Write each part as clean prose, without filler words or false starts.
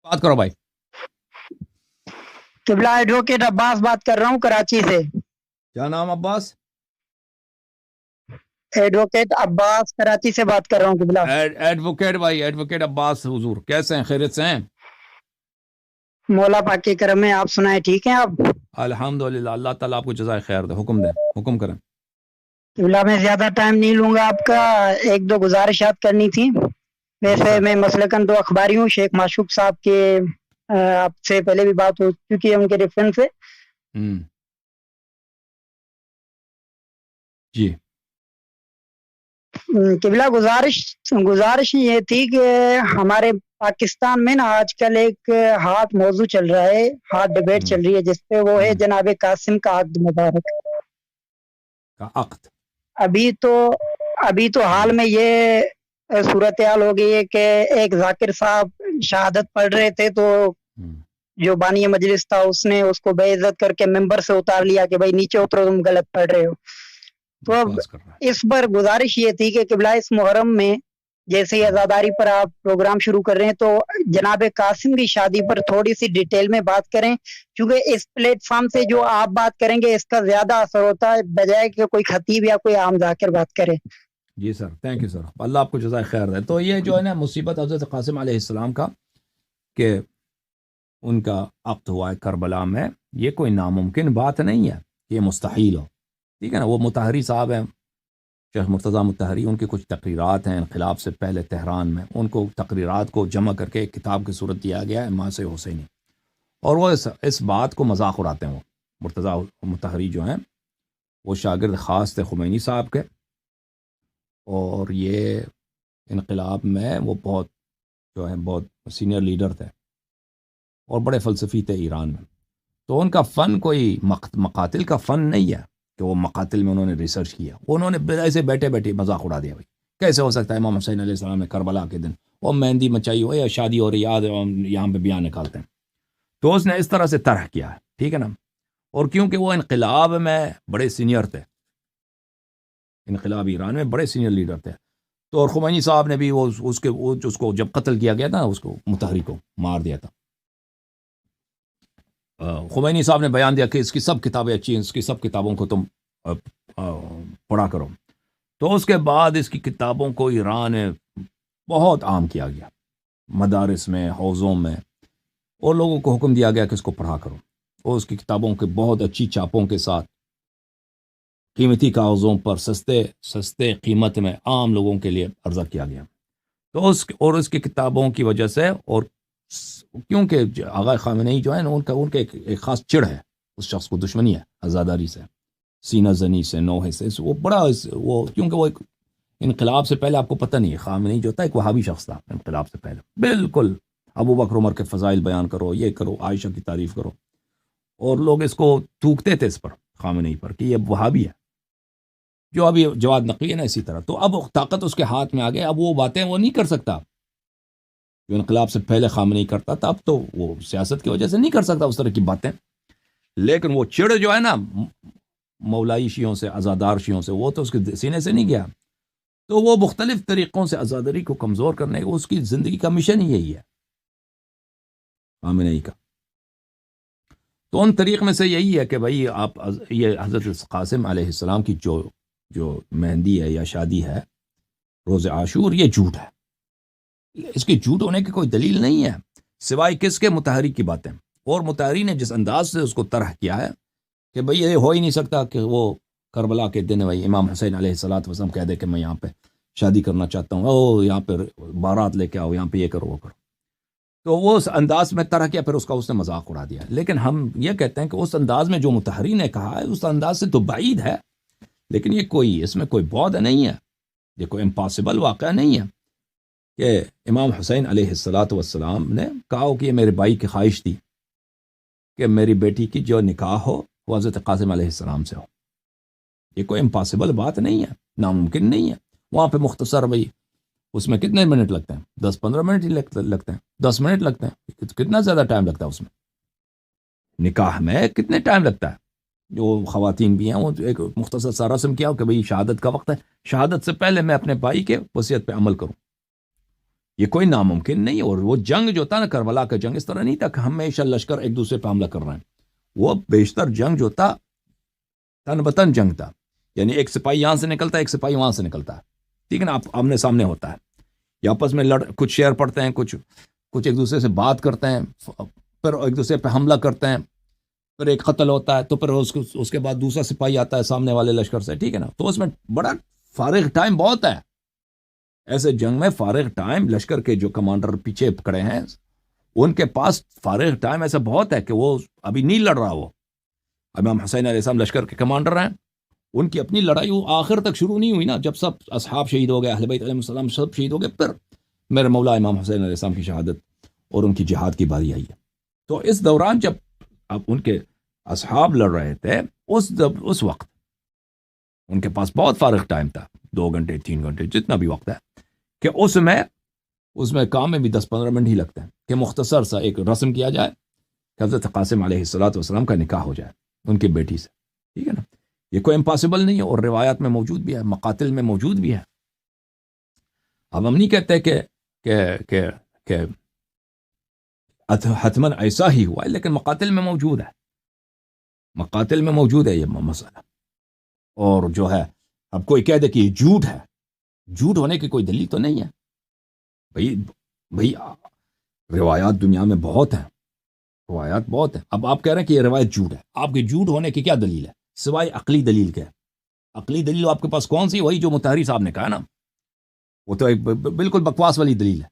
بات کرو بھائی. قبلہ ایڈوکیٹ عباس بات کر رہا ہوں کراچی سے. کیا نام عباس؟ ایڈوکیٹ عباس کراچی سے بات کر رہا ہوں قبلہ. ایڈوکیٹ بھائی، ایڈوکیٹ عباس حضور، کیسے ہیں؟ خیریت سے ہیں؟ مولا پاک کے کرم میں. آپ سنائیں ٹھیک ہیں آپ؟ الحمدللہ، اللہ تعالیٰ آپ کو جزائے خیر دے. حکم دیں، حکم کریں. قبلہ میں زیادہ ٹائم نہیں لوں گا آپ کا. ایک دو گزارشات کرنی تھی. ویسے میں مسلکن تو اخباری ہوں. شیخ معشوق صاحب کے آپ سے پہلے بھی بات ہو چکی ہے ان کے ریفرنس سے. جی قبلہ گزارش یہ تھی کہ ہمارے پاکستان میں نا آج کل ایک ہاتھ موضوع چل رہا ہے، ہاتھ ڈبیٹ چل رہی ہے، جس پہ وہ ہے جناب قاسم کا عقد مبارک کا عقد. ابھی تو حال میں یہ صورتحال ہو گئی ہے کہ ایک ذاکر صاحب شہادت پڑھ رہے تھے تو جو بانی مجلس تھا اس نے اس کو بے عزت کر کے ممبر سے اتار لیا کہ بھائی نیچے اترو، تم غلط پڑھ رہے ہو. تو اب اس پر گزارش یہ تھی کہ قبلہ اس محرم میں جیسے عزاداری پر آپ پروگرام شروع کر رہے ہیں تو جناب قاسم کی شادی پر تھوڑی سی ڈیٹیل میں بات کریں، کیونکہ اس پلیٹ فارم سے جو آپ بات کریں گے اس کا زیادہ اثر ہوتا ہے بجائے کہ کوئی خطیب یا کوئی عام ذاکر بات کرے. جی سر، تھینک یو سر، اللہ آپ کو جزائے خیر دے. تو یہ جو ہے نا مصیبت حضرت قاسم علیہ السلام کا کہ ان کا عقد ہوا ہے کربلا میں، یہ کوئی ناممکن بات نہیں ہے، یہ مستحیل ہو. ٹھیک ہے نا. وہ مطہری صاحب ہیں، شیخ مرتضیٰ مطہری، ان کی کچھ تقریرات ہیں انقلاب سے پہلے تہران میں، ان کو تقریرات کو جمع کر کے ایک کتاب کی صورت دیا گیا ہے، ماں سے حسینی، اور وہ اس بات کو مذاق اڑاتے ہیں. وہ مرتضیٰ مطہری جو ہیں وہ شاگرد خاص تھے خمینی صاحب کے، اور یہ انقلاب میں وہ بہت جو ہے بہت سینئر لیڈر تھے اور بڑے فلسفی تھے ایران میں. تو ان کا فن کوئی مقاتل کا فن نہیں ہے کہ وہ مقاتل میں انہوں نے ریسرچ کیا. انہوں نے ایسے بیٹھے بیٹھے مذاق اڑا دیا. بھائی کیسے ہو سکتا ہے امام حسین علیہ السلام نے کربلا کے دن وہ مہندی مچائی ہو یا شادی ہو رہی یاد یہاں پہ بیان نکالتے ہیں. تو اس نے اس طرح سے طرح کیا ہے. ٹھیک ہے نا. اور کیونکہ وہ انقلاب میں بڑے سینئر تھے، انقلاب ایران میں بڑے سینئر لیڈر تھے، تو اور خمینی صاحب نے بھی اس کو جب قتل کیا گیا تھا اس کو مطہری کو مار دیا تھا. خمینی صاحب نے بیان دیا کہ اس کی سب کتابیں اچھی ہیں، اس کی سب کتابوں کو تم پڑھا کرو. تو اس کے بعد اس کی کتابوں کو ایران میں بہت عام کیا گیا، مدارس میں، حوزوں میں، اور لوگوں کو حکم دیا گیا کہ اس کو پڑھا کرو. اور اس کی کتابوں کے بہت اچھی چاپوں کے ساتھ قیمتی کاغذوں پر سستے قیمت میں عام لوگوں کے لیے عرضہ کیا گیا. تو اس کی کتابوں کی وجہ سے، اور کیونکہ آغا خامنئی جو ہے نا ان کا ایک خاص چڑ ہے، اس شخص کو دشمنی ہے عزاداری سے، سینہ زنی سے، نوحے سے. وہ بڑا وہ کیونکہ وہ ایک انقلاب سے پہلے آپ کو پتہ نہیں ہے، خامنئی جو تھا ایک وہابی شخص تھا انقلاب سے پہلے. بالکل ابو بکر عمر کے فضائل بیان کرو، یہ کرو، عائشہ کی تعریف کرو، اور لوگ اس کو تھوکتے تھے اس پر، خامنئی پر، کہ یہ وہابی ہے. جو ابھی جواد نقی ہے نا اسی طرح. تو اب طاقت اس کے ہاتھ میں آ گئے، اب وہ باتیں وہ نہیں کر سکتا جو انقلاب سے پہلے خامنئی کرتا تھا. اب تو وہ سیاست کی وجہ سے نہیں کر سکتا اس طرح کی باتیں، لیکن وہ چڑ جو ہے نا مولائی شیعوں سے، عزادار شیعوں سے، وہ تو اس کے سینے سے نہیں گیا. تو وہ مختلف طریقوں سے عزاداری کو کمزور کرنے کا اس کی زندگی کا مشن ہی یہی ہے خامنئی کا. تو ان طریق میں سے یہی ہے کہ بھائی آپ یہ حضرت قاسم علیہ السلام کی جو مہندی ہے یا شادی ہے روز عاشور، یہ جھوٹ ہے. اس کے جھوٹ ہونے کی کوئی دلیل نہیں ہے سوائے کس کے؟ مطہری کی باتیں. اور مطہری نے جس انداز سے اس کو طرح کیا ہے کہ بھئی یہ ہو ہی نہیں سکتا کہ وہ کربلا کے دن بھائی امام حسین علیہ السلام کہہ دے کہ میں یہاں پہ شادی کرنا چاہتا ہوں، او یہاں پہ بارات لے کے آؤ، یہاں پہ یہ کرو وہ کرو. تو وہ اس انداز میں طرح کیا، پھر اس نے مذاق اڑا دیا. لیکن ہم یہ کہتے ہیں کہ اس انداز میں جو مطہری نے کہا ہے اس انداز سے تو بعید ہے، لیکن یہ اس میں کوئی بعد نہیں ہے، یہ کوئی امپاسبل واقعہ نہیں ہے کہ امام حسین علیہ السلام نے کہا کہ یہ میرے بھائی کی خواہش تھی کہ میری بیٹی کی جو نکاح ہو وہ حضرت قاسم علیہ السلام سے ہو. یہ کوئی امپاسبل بات نہیں ہے، ناممکن نہیں ہے. وہاں پہ مختصر بھائی اس میں کتنے منٹ لگتے ہیں؟ 10-15 منٹ ہی لگتے ہیں، 10 منٹ لگتے ہیں. کتنا زیادہ ٹائم لگتا ہے اس میں؟ نکاح میں کتنے ٹائم لگتا ہے؟ جو خواتین بھی ہیں وہ ایک مختصر سا رسم کیا ہو کہ بھئی شہادت کا وقت ہے، شہادت سے پہلے میں اپنے بھائی کے وصیت پہ عمل کروں. یہ کوئی ناممکن نہیں. اور وہ جنگ جو تھا نا کربلا کا جنگ اس طرح نہیں تھا کہ ہمیشہ لشکر ایک دوسرے پہ حملہ کر رہے ہیں. وہ بیشتر جنگ جو تھا تن بتن جنگ تھا. یعنی ایک سپاہی یہاں سے نکلتا ہے، ایک سپاہی وہاں سے نکلتا ہے، ٹھیک ہے نا، آپ آمنے سامنے ہوتا ہے. یہ آپس میں کچھ شعر پڑھتے ہیں، کچھ ایک دوسرے سے بات کرتے ہیں، پھر ایک دوسرے پہ حملہ کرتے ہیں، پھر ایک قتل ہوتا ہے، تو پھر اس کے بعد دوسرا سپاہی آتا ہے سامنے والے لشکر سے، ٹھیک ہے نا. تو اس میں بڑا فارغ ٹائم بہت ہے. ایسے جنگ میں فارغ ٹائم لشکر کے جو کمانڈر پیچھے کھڑے ہیں ان کے پاس فارغ ٹائم ایسا بہت ہے کہ وہ ابھی نہیں لڑ رہا. وہ امام حسین علیہ السلام لشکر کے کمانڈر ہیں، ان کی اپنی لڑائی وہ آخر تک شروع نہیں ہوئی نا. جب سب اصحاب شہید ہو گئے، اہل بیت علیہ السلام سب شہید ہو گئے، پھر میرے مولا امام حسین علیہ السلام کی شہادت اور ان کی جہاد کی باری آئی ہے. تو اس دوران جب اب ان کے اصحاب لڑ رہے تھے، اس وقت ان کے پاس بہت فارغ ٹائم تھا، 2 گھنٹے 3 گھنٹے جتنا بھی وقت ہے، کہ اس میں کام میں بھی 10-15 منٹ ہی لگتے ہیں کہ مختصر سا ایک رسم کیا جائے کہ حضرت قاسم علیہ السلام کا نکاح ہو جائے ان کی بیٹی سے، ٹھیک ہے نا. یہ کوئی امپاسبل نہیں ہے، اور روایات میں موجود بھی ہے، مقاتل میں موجود بھی ہے. اب ہم نہیں کہتے کہ حتماً ایسا ہی ہوا ہے، لیکن مقاتل میں موجود ہے، مقاتل میں موجود ہے یہ مسئلہ. اور جو ہے اب کوئی کہہ دے کہ یہ جھوٹ ہے، جھوٹ ہونے کی کوئی دلیل تو نہیں ہے. بھئی روایات دنیا میں بہت ہیں، روایات بہت ہیں. اب آپ کہہ رہے ہیں کہ یہ روایت جھوٹ ہے، آپ کے جھوٹ ہونے کی کیا دلیل ہے سوائے عقلی دلیل کے؟ عقلی دلیل آپ کے پاس کون سی؟ وہی جو مطہری صاحب نے کہا نا، وہ تو ایک بالکل بکواس والی دلیل ہے.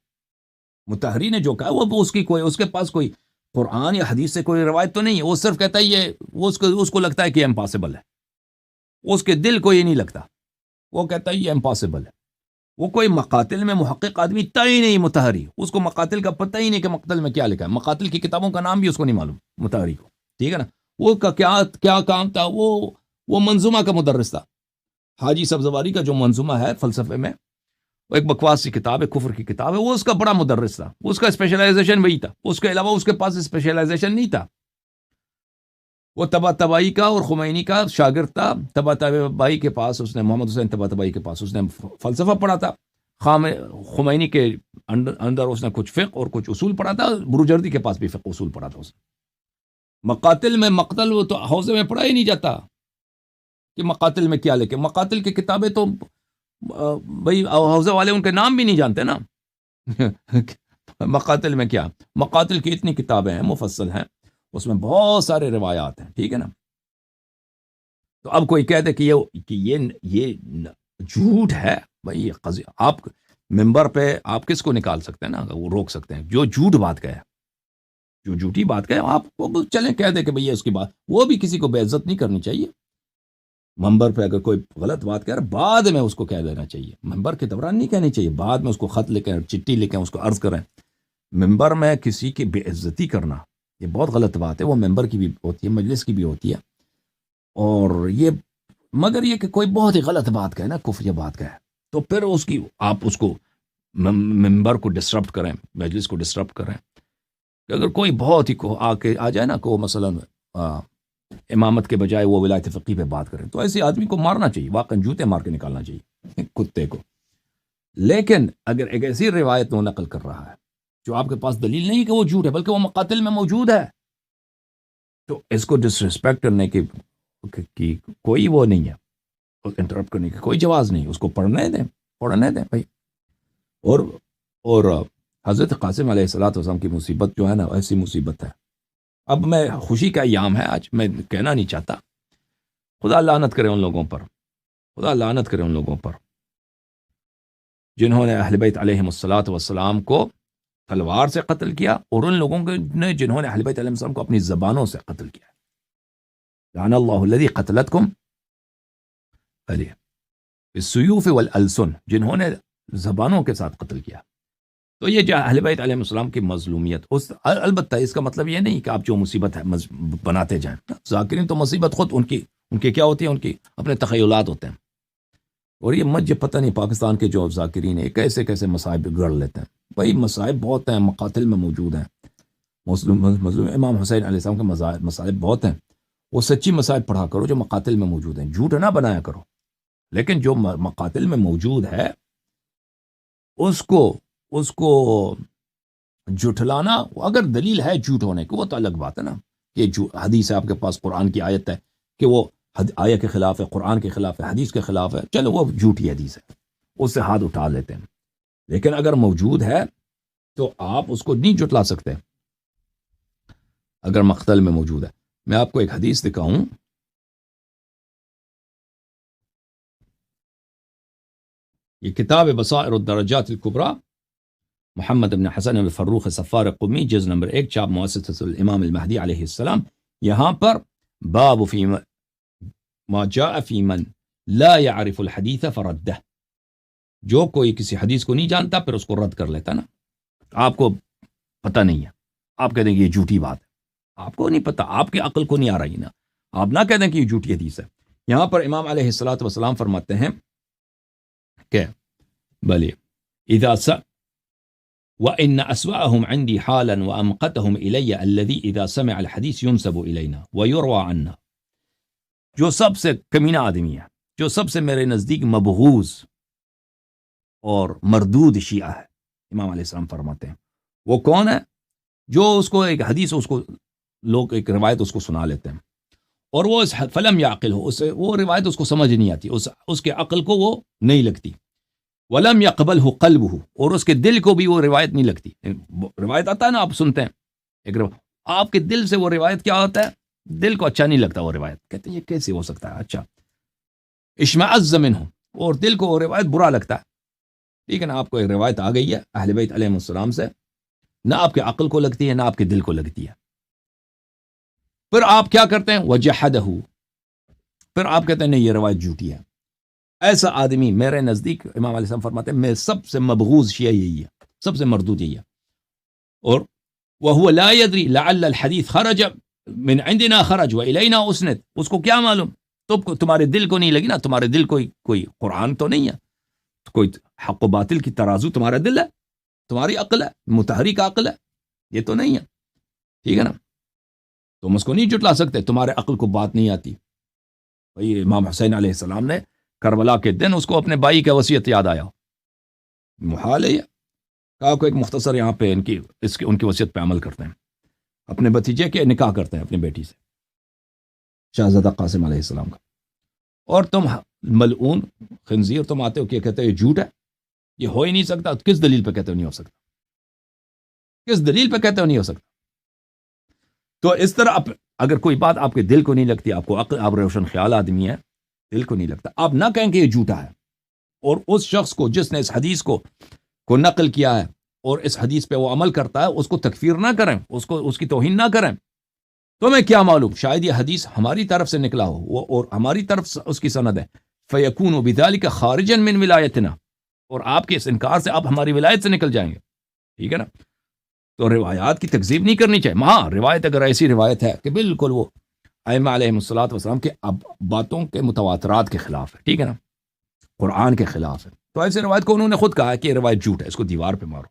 مطہری نے جو کہا وہ اس کے پاس کوئی قرآن یا حدیث سے کوئی روایت تو نہیں ہے. وہ صرف کہتا ہے اس کو لگتا ہے کہ یہ امپاسبل ہے، اس کے دل کو یہ نہیں لگتا، وہ کہتا ہے یہ امپاسبل ہے. وہ کوئی مقاتل میں محقق آدمی تا ہی نہیں مطہری، اس کو مقاتل کا پتہ ہی نہیں کہ مقتل میں کیا لکھا ہے. مقاتل کی کتابوں کا نام بھی اس کو نہیں معلوم مطہری کو، ٹھیک ہے نا. وہ کا کیا کام تھا؟ وہ منظومہ کا مدرس تھا. حاجی سبزواری کا جو منظومہ ہے فلسفے میں، وہ ایک بکواس سی کتاب ہے، کفر کی کتاب ہے. وہ اس کا بڑا مدرس تھا، اس کا اسپیشلائزیشن وہی تھا، اس کے علاوہ اس کے پاس اسپیشلائزیشن نہیں تھا. وہ طباطبائی کا اور خمینی کا شاگرد تھا. طباطبائی کے پاس اس نے، محمد حسین طباطبائی کے پاس اس نے فلسفہ پڑھا تھا. خمینی کے اندر اس نے کچھ فقہ اور کچھ اصول پڑھا تھا. بروجردی کے پاس بھی فقہ اصول پڑھا تھا اس نے. مقاتل میں مقتل وہ تو حوزے میں پڑھا ہی نہیں جاتا کہ مقاتل میں کیا لکھے. مقاتل کی کتابیں تو بھائی حوزے والے ان کے نام بھی نہیں جانتے نا. مقاتل میں کیا، مقاتل کی اتنی کتابیں ہیں مفصل ہیں، اس میں بہت سارے روایات ہیں، ٹھیک ہے نا. تو اب کوئی کہہ دے کہ یہ جھوٹ ہے، بھائی آپ ممبر پہ آپ کس کو نکال سکتے ہیں نا، وہ روک سکتے ہیں جو جھوٹ بات کہے، جو جھوٹی بات کہے. آپ کو چلیں کہہ دے کہ بھئی اس کی بات، وہ بھی کسی کو بے عزت نہیں کرنی چاہیے. ممبر پہ اگر کوئی غلط بات کہہ رہا ہے بعد میں اس کو کہہ دینا چاہیے، ممبر کے دوران نہیں کہنی چاہیے. بعد میں اس کو خط لکھیں، چٹھی لکھیں، اس کو عرض کریں. ممبر میں کسی کی بے عزتی کرنا یہ بہت غلط بات ہے. وہ ممبر کی بھی ہوتی ہے، مجلس کی بھی ہوتی ہے. اور یہ مگر یہ کہ کوئی بہت ہی غلط بات کہے نا، کفر بات کہے، تو پھر آپ اس کو ممبر کو ڈسٹرب کریں، مجلس کو ڈسٹرب کریں. کہ اگر کوئی بہت ہی آ جائے نا کہ وہ مثلا امامت کے بجائے وہ ولایت فقیہ پہ بات کریں، تو ایسے آدمی کو مارنا چاہیے، واقعا جوتے مار کے نکالنا چاہیے کتے کو. لیکن اگر ایک ایسی روایت وہ نقل کر رہا ہے جو آپ کے پاس دلیل نہیں کہ وہ جھوٹ ہے بلکہ وہ مقاتل میں موجود ہے، تو اس کو ڈس رسپیکٹ کرنے کی کوئی وہ نہیں ہے، انٹرپٹ کرنے کی کوئی جواز نہیں. اس کو پڑھنے دیں بھائی. اور حضرت قاسم علیہ السلام کی مصیبت جو ہے نا ایسی مصیبت ہے. اب میں خوشی کا ایام ہے آج، میں کہنا نہیں چاہتا، خدا لعنت کرے ان لوگوں پر، خدا لعنت کرے ان لوگوں پر جنہوں نے اہل بیت علیہم السلام کو تلوار سے قتل کیا، اور ان لوگوں نے جنہوں نے اہل بیت علیہم السلام کو اپنی زبانوں سے قتل کیا. لعن اللہ الذی قتلتکم بالسیوف والالسن، جنہوں نے زبانوں کے ساتھ قتل کیا. تو یہ جو اہل بیت علیہ السلام کی مظلومیت، البتہ اس کا مطلب یہ نہیں کہ آپ جو مصیبت ہے بناتے جائیں. ذاکرین تو مصیبت خود ان کی کیا ہوتی ہے، ان کی اپنے تخیلات ہوتے ہیں. اور یہ مجھے پتہ نہیں پاکستان کے جو ذاکرین ہیں کیسے مصائب گڑ لیتے ہیں. بھائی مصائب بہت ہیں، مقاتل میں موجود ہیں. مظلوم امام حسین علیہ السلام کے مصائب بہت ہیں. وہ سچی مصائب پڑھا کرو جو مقاتل میں موجود ہیں، جھوٹ نہ بنایا کرو. لیکن جو مقاتل میں موجود ہے اس کو اس کو جھٹلانا اگر دلیل ہے جھوٹ ہونے کی وہ تو الگ بات ہے نا، کہ حدیث ہے آپ کے پاس، قرآن کی آیت ہے کہ وہ آیت کے خلاف ہے، قرآن کے خلاف ہے، حدیث کے خلاف ہے، چلو وہ جھوٹی حدیث ہے، اس سے ہاتھ اٹھا لیتے ہیں. لیکن اگر موجود ہے تو آپ اس کو نہیں جھٹلا سکتے اگر مقتل میں موجود ہے. میں آپ کو ایک حدیث دکھاؤں، یہ کتاب بصائر الدرجات الکبریٰ، محمد بن حسن الفروخ صفار قمی، جز نمبر 1، چاپ مؤسسۃ الامام المہدی علیہ السلام. یہاں پر باب فی ما جاء فی من لا يعرف الحدیث فردہ، جو کوئی کسی حدیث کو نہیں جانتا پھر اس کو رد کر لیتا نا. آپ کو پتہ نہیں ہے، آپ کہہ دیں کہ یہ جھوٹی بات ہے، آپ کو نہیں پتہ، آپ کی عقل کو نہیں آ رہی نا، آپ نہ کہہ دیں کہ یہ جھوٹی حدیث ہے. یہاں پر امام علیہ الصلوۃ والسلام فرماتے ہیں کہ بلی اذا وَإِنَّ أَسْوَأَهُمْ عِنْدِي حَالًا وَأَمْقَتَهُمْ إِلَيَّ الَّذِي إِذَا سَمِعَ الْحَدِيث يُنْسَبُ إِلَيْنَا وَيُرْوَى عَنَّا. جو سب سے کمینہ آدمی ہے، جو سب سے میرے نزدیک مبغوض اور مردود شیعہ ہے، امام علیہ السلام فرماتے ہیں وہ کون ہے؟ جو اس کو ایک حدیث، اس کو لوگ ایک روایت اس کو سنا لیتے ہیں اور وہ اس فلم یعقل ہو، اسے وہ روایت اس کو سمجھ نہیں آتی، اس کے عقل کو وہ نہیں لگتی. ولم يقبله قلبه، اور اس کے دل کو بھی وہ روایت نہیں لگتی. روایت آتا ہے نا، آپ سنتے ہیں ایک آپ کے دل سے وہ روایت کیا ہوتا ہے، دل کو اچھا نہیں لگتا وہ روایت، کہتے ہیں یہ کیسے ہو سکتا ہے اچھا. اشمئز منہ، اور دل کو وہ روایت برا لگتا ہے. ٹھیک ہے نا، آپ کو ایک روایت آ گئی ہے اہل بیت علیہ السلام سے، نہ آپ کے عقل کو لگتی ہے نہ آپ کے دل کو لگتی ہے، پھر آپ کیا کرتے ہیں، وجحدہ، پھر آپ کہتے ہیں نہیں یہ روایت جھوٹی ہے. ایسا آدمی میرے نزدیک، امام علیہ السلام فرماتے ہیں، میں سب سے مبغوض شیعہ یہی ہے، سب سے مردود یہی ہے. اور وَهُوَ لَا يَدْرِي لَعَلَّ الْحَدِيث خَرَجَ مِنْ عِنْدِنَا خَرَجْ وَإِلَيْنَا أُسْنِدْ. اس کو کیا معلوم، تمہارے دل کو نہیں لگی نا، تمہارے دل کوئی قرآن تو نہیں ہے، کوئی حق و باطل کی ترازو تمہارا دل ہے، تمہاری عقل ہے، متحرک عقل ہے، یہ تو نہیں ہے. ٹھیک ہے نا، تم اس کو نہیں جھٹلا سکتے، تمہارے عقل کو بات نہیں آتی. بھئی امام حسین علیہ السلام نے کربلا کے دن اس کو اپنے بھائی کا وصیت یاد آیا، محال ہے یہ. کہا کو ایک مختصر یہاں پہ ان کی وصیت پہ عمل کرتے ہیں، اپنے بھتیجے کے نکاح کرتے ہیں اپنی بیٹی سے، شہزادہ قاسم علیہ السلام کا. اور تم ملعون خنزیر تم آتے ہو کہ کہتے ہو یہ جھوٹ ہے، یہ ہو ہی نہیں سکتا. کس دلیل پہ کہتے ہو نہیں ہو سکتا، کس دلیل پہ کہتے ہو نہیں ہو سکتا؟ تو اس طرح اگر کوئی بات آپ کے دل کو نہیں لگتی، آپ کو عقل، آپ روشن خیال آدمی ہے، دل کو نہیں لگتا، آپ نہ کہیں کہ یہ جھوٹا ہے. اور اس شخص کو جس نے اس حدیث کو نقل کیا ہے اور اس حدیث پہ وہ عمل کرتا ہے، اس کو تکفیر نہ کریں، اس کی توہین نہ کریں. تو میں کیا معلوم، شاید یہ حدیث ہماری طرف سے نکلا ہو اور ہماری طرف اس کی سند ہے. فَيَكُونُ بِذَلِكَ خَارِجًا مِّن وِلَایَتِنَا، اور آپ کے اس انکار سے آپ ہماری ولایت سے نکل جائیں گے. ٹھیک ہے نا، تو روایات کی تکذیب نہیں کرنی چاہیے. ہاں، روایت اگر ایسی روایت ہے کہ بالکل وہ ائمہ علیہ الصلوۃ والسلام کے باتوں کے متواترات کے خلاف ہے، ٹھیک ہے نا، قرآن کے خلاف ہے، تو ایسی روایت کو انہوں نے خود کہا ہے کہ یہ روایت جھوٹ ہے، اس کو دیوار پہ مارو.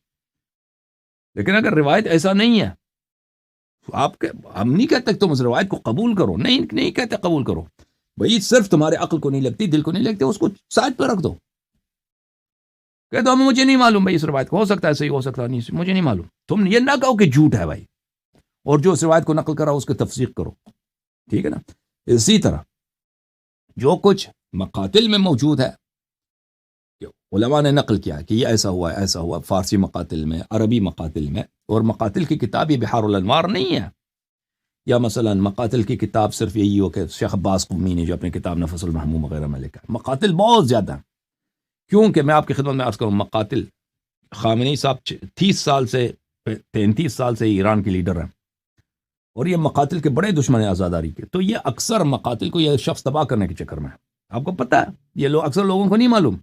لیکن اگر روایت ایسا نہیں ہے، ہم نہیں کہتے تم اس روایت کو قبول کرو، نہیں کہتے قبول کرو. بھئی صرف تمہارے عقل کو نہیں لگتی، دل کو نہیں لگتی، اس کو سائڈ پہ رکھ دو. کہ تو مجھے نہیں معلوم بھائی اس روایت کو، ہو سکتا ہے صحیح، ہو سکتا نہیں، مجھے نہیں معلوم. تم یہ نہ کہو کہ جھوٹ ہے بھائی، اور جو اس روایت کو نقل کرا اس کی تفسیق کرو. ٹھیک ہے نا. اسی طرح جو کچھ مقاتل میں موجود ہے کہ علماء نے نقل کیا ہے کہ یہ ایسا ہوا ایسا ہوا، فارسی مقاتل میں، عربی مقاتل میں، اور مقاتل کی کتاب یہ بحار الانوار نہیں ہے، یا مثلا مقاتل کی کتاب صرف یہی ہو کہ شیخ عباس قمی نے جو اپنی کتاب نفس المحموم وغیرہ میں لکھا ہے. مقاتل بہت زیادہ ہیں، کیونکہ میں آپ کی خدمت میں عرض کروں، مقاتل خامنئی صاحب 33 سال سے ایران کے لیڈر ہیں، اور یہ مقاتل کے بڑے دشمن ہیں آزاداری کے. تو یہ اکثر مقاتل کو یہ شخص تباہ کرنے کے چکر میں ہے. آپ کو پتہ ہے، یہ لوگ اکثر لوگوں کو نہیں معلوم،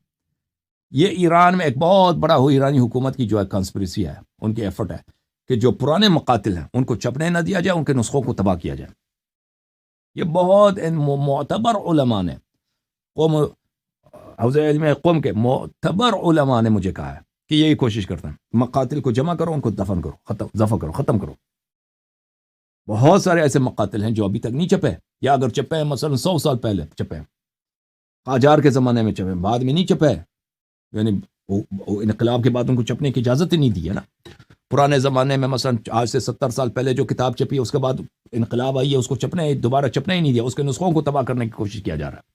یہ ایران میں ایک بہت بڑا ایرانی حکومت کی جو ہے کانسپریسی ہے، ان کی ایفرٹ ہے کہ جو پرانے مقاتل ہیں ان کو چھپنے نہ دیا جائے، ان کے نسخوں کو تباہ کیا جائے. یہ بہت معتبر علماء نے، قوم حوزہ علم قوم کے معتبر علماء نے مجھے کہا ہے کہ یہی کوشش کرتے ہیں، مقاتل کو جمع کرو، ان کو دفن کرو، ختم کرو. بہت سارے ایسے مقاتل ہیں جو ابھی تک نہیں چھپے، یا اگر چھپے ہیں مثلا 100 سال پہلے چھپے، قاجار کے زمانے میں چھپے، بعد میں نہیں چھپے. یعنی وہ انقلاب کے بعد ان کو چھپنے کی اجازت ہی نہیں دی ہے نا. پرانے زمانے میں مثلا آج سے 70 سال پہلے جو کتاب چھپی ہے اس کے بعد انقلاب آئی ہے، اس کو دوبارہ چھپنے ہی نہیں دیا، اس کے نسخوں کو تباہ کرنے کی کوشش کیا جا رہا ہے.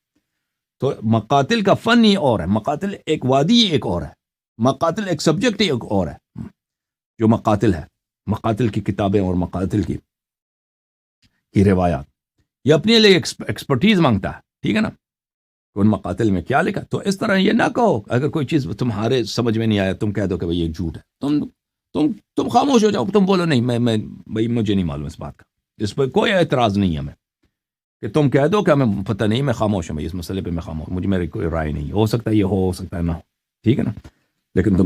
تو مقاتل کا فن ہی اور ہے، مقاتل ایک وادی ایک اور ہے، مقاتل ایک سبجیکٹ ایک اور ہے. جو مقاتل ہے، مقاتل کی کتابیں اور مقاتل کی روایات، یہ اپنے لیے ایکسپرٹیز مانگتا ہے. ٹھیک ہے نا، ان مقاتل میں کیا لکھا. تو اس طرح یہ نہ کہو اگر کوئی چیز تمہارے سمجھ میں نہیں آیا تم کہہ دو کہ بھئی یہ جھوٹ ہے، تم خاموش ہو جاؤ، تم بولو نہیں میں بھئی مجھے نہیں معلوم اس بات کا. اس پہ کوئی اعتراض نہیں ہے ہمیں کہ تم کہہ دو کہ ہمیں پتہ نہیں، میں خاموش ہوں، اس مسئلے پہ میں خاموش، مجھے میری کوئی رائے نہیں، ہو سکتا ہے یہ ہو سکتا ہے نہ ہو. ٹھیک ہے نا، لیکن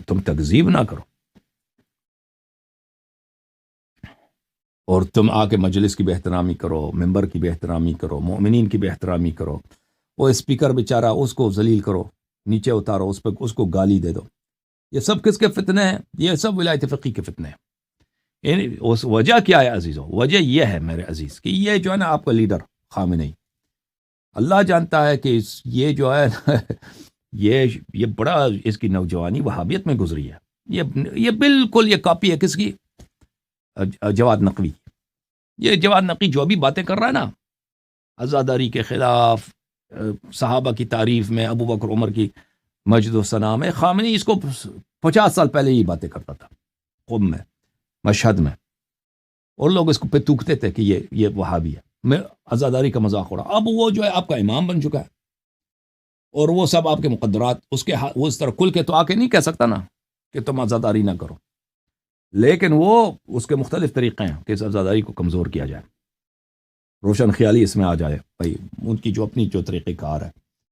تم تکذیب نہ کرو. اور تم آ کے مجلس کی بے احترامی کرو، ممبر کی بے احترامی کرو، مومنین کی بے احترامی کرو، وہ اسپیکر بیچارہ اس کو ذلیل کرو، نیچے اتارو، اس کو گالی دے دو. یہ سب کس کے فتنے ہیں؟ یہ سب ولایت فقیہ کے فتنے ہیں. اس وجہ کیا ہے عزیزو؟ وجہ یہ ہے میرے عزیز کہ یہ جو ہے نا آپ کا لیڈر خامنئی، اللہ جانتا ہے کہ یہ جو ہے یہ بڑا اس کی نوجوانی وہابیت میں گزری ہے. یہ بالکل یہ کاپی ہے کس کی؟ جواد نقوی. یہ جواد نقوی جو بھی باتیں کر رہا ہے نا، عزاداری کے خلاف، صحابہ کی تعریف میں، ابو بکر عمر کی مجد و ثنا میں، خامنئی اس کو 50 سال پہلے ہی باتیں کرتا تھا قم میں، مشہد میں، اور لوگ اس کو پہ تھوکتے تھے کہ یہ وہابی ہے، میں عزاداری کا مذاق ہو رہا. اب وہ جو ہے آپ کا امام بن چکا ہے، اور وہ سب آپ کے مقدرات وہ اس طرح کھل کے تو آ کے نہیں کہہ سکتا نا کہ تم عزاداری نہ کرو، لیکن وہ اس کے مختلف طریقے ہیں کہ اس عزاداری کو کمزور کیا جائے، روشن خیالی اس میں آ جائے. بھائی ان کی جو اپنی جو طریقہ کار ہے